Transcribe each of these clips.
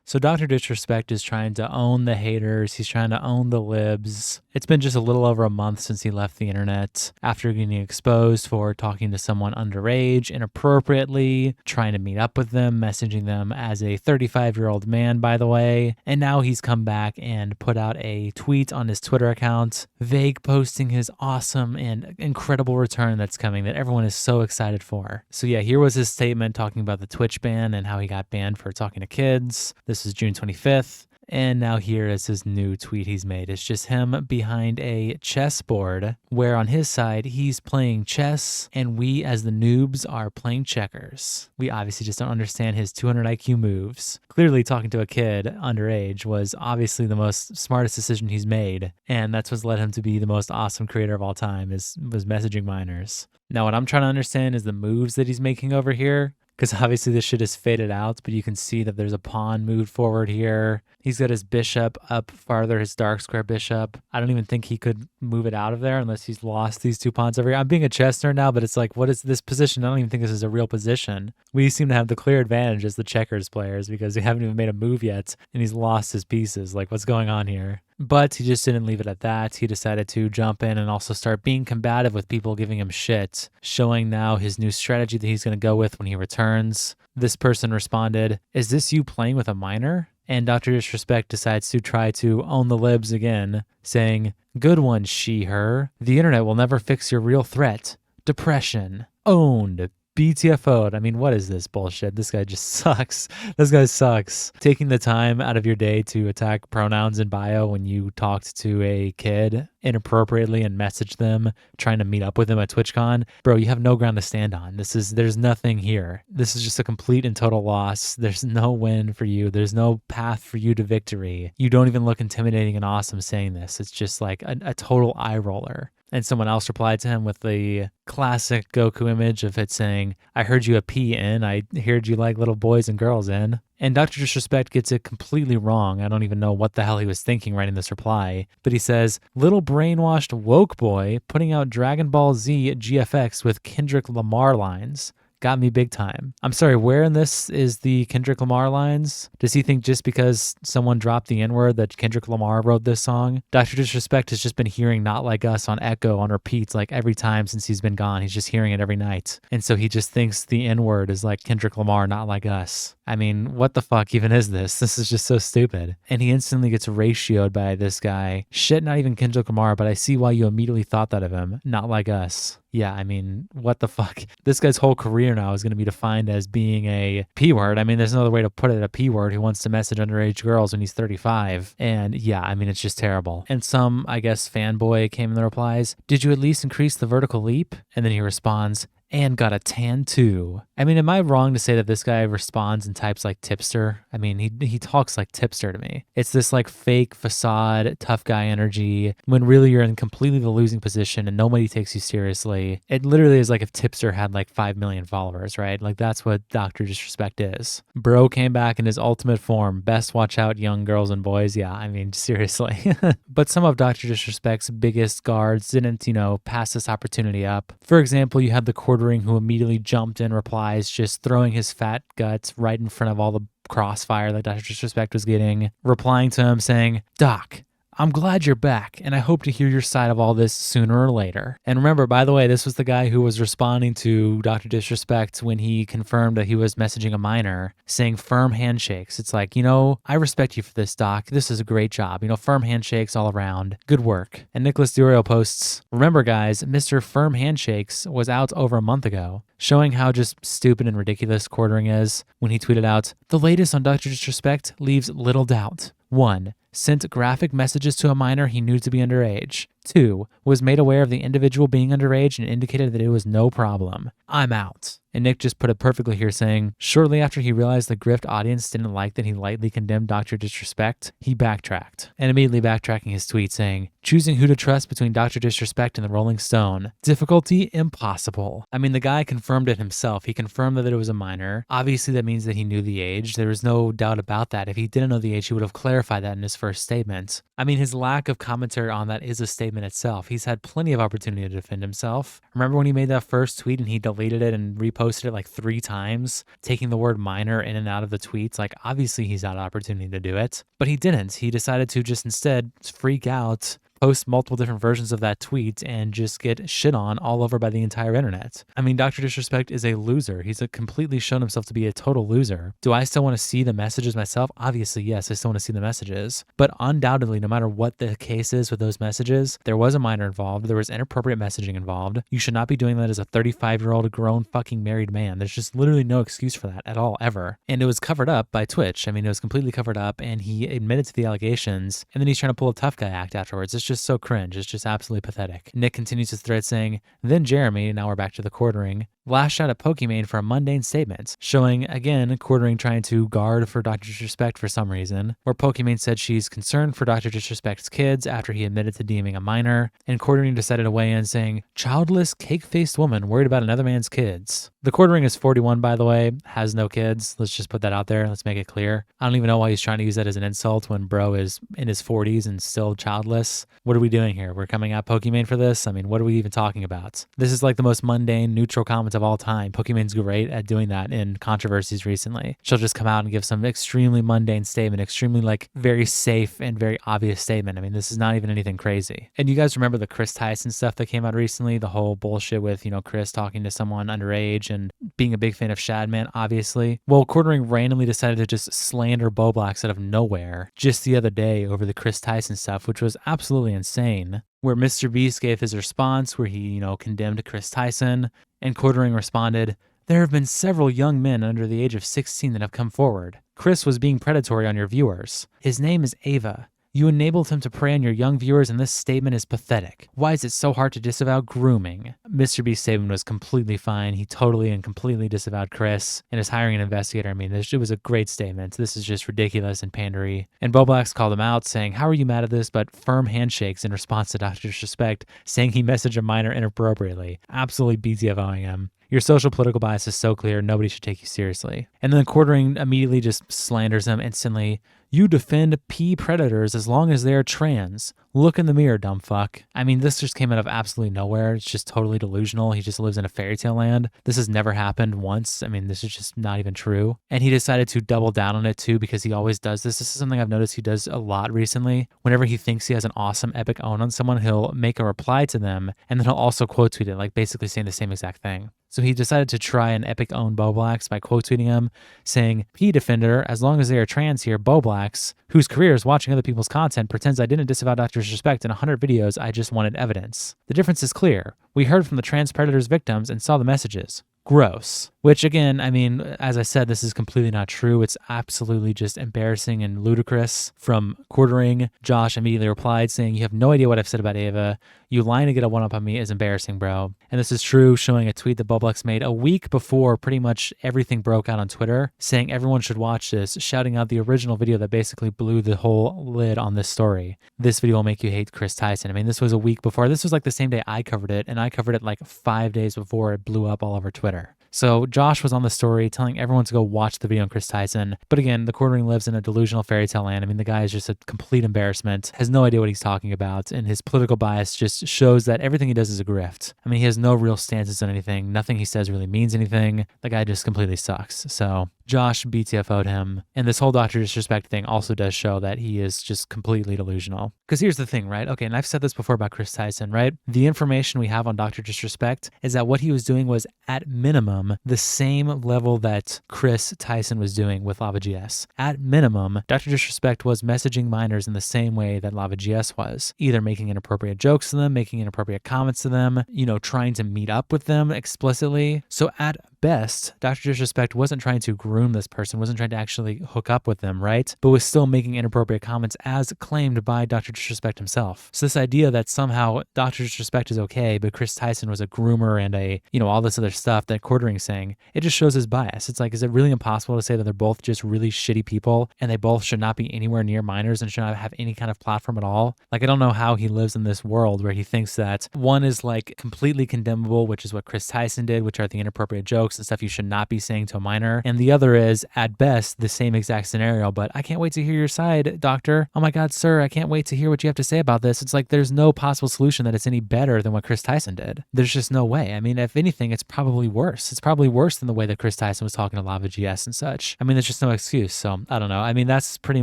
So Dr. Disrespect is trying to own the haters. He's trying to own the libs. It's been just a little over a month since he left the internet after getting exposed for talking to someone underage inappropriately, trying to meet up with them, messaging them as a 35-year-old man, by the way. And now he's come back and put out a tweet on his Twitter account, vague posting his awesome and incredible return that's coming that everyone is so excited for. So yeah, here was his statement talking about the Twitch ban and how he got banned for talking to kids. This is June 25th. And now here is his new tweet he's made. It's just him behind a chessboard where on his side he's playing chess and we as the noobs are playing checkers. We obviously just don't understand his 200 IQ moves. Clearly talking to a kid underage was obviously the most smartest decision he's made. And that's what's led him to be the most awesome creator of all time was messaging minors. Now what I'm trying to understand is the moves that he's making over here. Because obviously this shit is faded out, but you can see that there's a pawn moved forward here. He's got his bishop up farther, his dark square bishop. I don't even think he could move it out of there unless he's lost these two pawns over here. I'm being a chess nerd now, but it's like, what is this position? I don't even think this is a real position. We seem to have the clear advantage as the checkers players because we haven't even made a move yet, and he's lost his pieces. Like, what's going on here? But he just didn't leave it at that. He decided to jump in and also start being combative with people giving him shit, showing now his new strategy that he's going to go with when he returns. This person responded, "Is this you playing with a minor?" And Dr. Disrespect decides to try to own the libs again, saying, "Good one, she, her. The internet will never fix your real threat. Depression. Owned. BTFO'd. I mean, what is this bullshit? This guy just sucks. This guy sucks. Taking the time out of your day to attack pronouns in bio when you talked to a kid inappropriately and messaged them, trying to meet up with them at TwitchCon. Bro, you have no ground to stand on. There's nothing here. This is just a complete and total loss. There's no win for you. There's no path for you to victory. You don't even look intimidating and awesome saying this. It's just like a total eye roller. And someone else replied to him with the classic Goku image of it saying, "I heard you a pee in. I heard you like little boys and girls in." And Dr. Disrespect gets it completely wrong. I don't even know what the hell he was thinking writing this reply. But he says, "Little brainwashed woke boy putting out Dragon Ball Z GFX with Kendrick Lamar lines. Got me big time." I'm sorry, where in this is the Kendrick Lamar lines? Does he think just because someone dropped the N-word that Kendrick Lamar wrote this song? Dr. Disrespect has just been hearing Not Like Us on Echo on repeats like every time since he's been gone. He's just hearing it every night. And so he just thinks the N-word is like Kendrick Lamar, Not Like Us. I mean, what the fuck even is this? This is just so stupid. And he instantly gets ratioed by this guy. Shit, not even Kendrick Lamar, but I see why you immediately thought that of him. Not Like Us. Yeah, I mean, what the fuck? This guy's whole career now is going to be defined as being a P-word. I mean, there's no other way to put it, a P-word who wants to message underage girls when he's 35. And yeah, I mean, it's just terrible. And some, I guess, fanboy came in the replies, "Did you at least increase the vertical leap?" And then he responds, "And got a tan too." I mean, am I wrong to say that this guy responds and types like tipster? I mean, he talks like tipster to me. It's this like fake facade, tough guy energy, when really you're in completely the losing position and nobody takes you seriously. It literally is like if Tipster had like 5 million followers, right? Like that's what Dr. Disrespect is. Bro came back in his ultimate form. Best watch out, young girls and boys. Yeah, I mean, seriously. But some of Dr. Disrespect's biggest guards didn't, pass this opportunity up. For example, you had TheQuartering who immediately jumped in replies, just throwing his fat guts right in front of all the crossfire that Dr. Disrespect was getting, replying to him saying, "Doc, I'm glad you're back, and I hope to hear your side of all this sooner or later." And remember, by the way, this was the guy who was responding to Dr. Disrespect when he confirmed that he was messaging a minor, saying firm handshakes. It's like, I respect you for this, Doc. This is a great job. Firm handshakes all around. Good work. And Nicholas Durio posts, "Remember, guys, Mr. Firm Handshakes was out over a month ago," showing how just stupid and ridiculous Quartering is when he tweeted out, "The latest on Dr. Disrespect leaves little doubt. 1. Sent graphic messages to a minor he knew to be underage. 2. Was made aware of the individual being underage and indicated that it was no problem. I'm out." And Nick just put it perfectly here saying, shortly after he realized the Grift audience didn't like that he lightly condemned Dr. Disrespect, he backtracked. And immediately backtracking his tweet saying, "Choosing who to trust between Dr. Disrespect and the Rolling Stone. Difficulty impossible." I mean, the guy confirmed it himself. He confirmed that it was a minor. Obviously, that means that he knew the age. There was no doubt about that. If he didn't know the age, he would have clarified that in his first statement. I mean, his lack of commentary on that is a statement statement itself. He's had plenty of opportunity to defend himself. Remember when he made that first tweet and he deleted it and reposted it like 3 times, taking the word minor in and out of the tweets? Like, obviously he's had an opportunity to do it, but he didn't. He decided to just instead freak out, post multiple different versions of that tweet, and just get shit on all over by the entire internet. I mean, Dr. Disrespect is a loser. He's completely shown himself to be a total loser. Do I still want to see the messages myself? Obviously, yes, I still want to see the messages. But undoubtedly, no matter what the case is with those messages, there was a minor involved. There was inappropriate messaging involved. You should not be doing that as a 35-year-old grown fucking married man. There's just literally no excuse for that at all, ever. And it was covered up by Twitch. I mean, it was completely covered up, and he admitted to the allegations, and then he's trying to pull a tough guy act afterwards. It's just so cringe. It's just absolutely pathetic. Nick continues his thread saying, then Jeremy, now we're back to the quartering, lashed out at Pokimane for a mundane statement, showing again Quartering trying to guard for Dr. Disrespect for some reason, where Pokimane said she's concerned for Dr. Disrespect's kids after he admitted to deeming a minor, and Quartering decided to weigh in saying, childless, cake-faced woman worried about another man's kids. The Quartering is 41, by the way, has no kids. Let's just put that out there. Let's make it clear. I don't even know why he's trying to use that as an insult when bro is in his 40s and still childless. What are we doing here? We're coming at Pokimane for this? I mean, what are we even talking about? This is like the most mundane, neutral comment of all time. Pokimane's great at doing that in controversies recently. She'll just come out and give some extremely mundane statement, extremely like very safe and very obvious statement. I mean, this is not even anything crazy. And you guys remember the Chris Tyson stuff that came out recently? The whole bullshit with, Chris talking to someone underage and being a big fan of Shadman, obviously. Well, Quartering randomly decided to just slander Bo Blacks out of nowhere just the other day over the Chris Tyson stuff, which was absolutely insane. Where Mr. Beast gave his response where he, condemned Chris Tyson, and Quartering responded, there have been several young men under the age of 16 that have come forward. Chris was being predatory on your viewers. His name is Ava. You enabled him to prey on your young viewers, and this statement is pathetic. Why is it so hard to disavow grooming? Mr. Beast's statement was completely fine. He totally and completely disavowed Chris and is hiring an investigator. I mean, it was a great statement. This is just ridiculous and pandery. And Bo Blacks called him out, saying, how are you mad at this? But firm handshakes in response to Dr. Disrespect, saying he messaged a minor inappropriately. Absolutely BTFOing him. Your social political bias is so clear, nobody should take you seriously. And then Quartering immediately just slanders him instantly. You defend P predators as long as they are trans. Look in the mirror, dumb fuck. I mean, this just came out of absolutely nowhere. It's just totally delusional. He just lives in a fairy tale land. This has never happened once. I mean, this is just not even true. And he decided to double down on it too, because he always does this. This is something I've noticed he does a lot recently. Whenever he thinks he has an awesome epic own on someone, he'll make a reply to them, and then he'll also quote tweet it, like basically saying the same exact thing. So he decided to try an epic own Bo Blacks by quote tweeting him, saying, P defender, as long as they are trans here, Bo Blacks, whose career is watching other people's content, pretends I didn't disavow Dr. Disrespect in 100 videos, I just wanted evidence. The difference is clear. We heard from the trans predators' victims and saw the messages. Gross. Which again, I mean, as I said, this is completely not true. It's absolutely just embarrassing and ludicrous. From Quartering, Josh immediately replied saying, you have no idea what I've said about Ava. You lying to get a one-up on me is embarrassing, bro. And this is true, showing a tweet that Boblex made a week before pretty much everything broke out on Twitter, saying everyone should watch this, shouting out the original video that basically blew the whole lid on this story. This video will make you hate Chris Tyson. I mean, this was a week before. This was like the same day I covered it, and I covered it like 5 days before it blew up all over Twitter. So Josh was on the story telling everyone to go watch the video on Chris Tyson. But again, the Quartering lives in a delusional fairy tale land. I mean, the guy is just a complete embarrassment, has no idea what he's talking about, and his political bias just shows that everything he does is a grift. I mean, he has no real stances on anything. Nothing he says really means anything. The guy just completely sucks. So Josh BTFO'd him. And this whole Dr. Disrespect thing also does show that he is just completely delusional. Because here's the thing, right? Okay, and I've said this before about Chris Tyson, right? The information we have on Dr. Disrespect is that what he was doing was, at minimum, the same level that Chris Tyson was doing with Lava GS. At minimum, Dr. Disrespect was messaging minors in the same way that Lava GS was. Either making inappropriate jokes to them, making inappropriate comments to them, trying to meet up with them explicitly. So at best, Dr. Disrespect wasn't trying to groom this person, wasn't trying to actually hook up with them, right? But was still making inappropriate comments as claimed by Dr. Disrespect himself. So this idea that somehow Dr. Disrespect is okay, but Chris Tyson was a groomer and all this other stuff that Quartering's saying, it just shows his bias. It's like, is it really impossible to say that they're both just really shitty people and they both should not be anywhere near minors and should not have any kind of platform at all? Like, I don't know how he lives in this world where he thinks that one is like completely condemnable, which is what Chris Tyson did, which are the inappropriate jokes, jokes and stuff you should not be saying to a minor. And the other is, at best, the same exact scenario, but I can't wait to hear your side, doctor. Oh my God, sir, I can't wait to hear what you have to say about this. It's like there's no possible solution that it's any better than what Chris Tyson did. There's just no way. I mean, if anything, it's probably worse. It's probably worse than the way that Chris Tyson was talking to Lava GS and such. I mean, there's just no excuse. So I don't know. I mean, that's pretty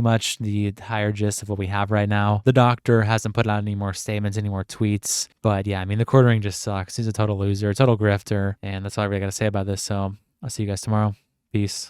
much the entire gist of what we have right now. The doctor hasn't put out any more statements, any more tweets. But yeah, I mean, the quartering just sucks. He's a total loser, a total grifter. And that's all I really got to say about this. So I'll see you guys tomorrow. Peace.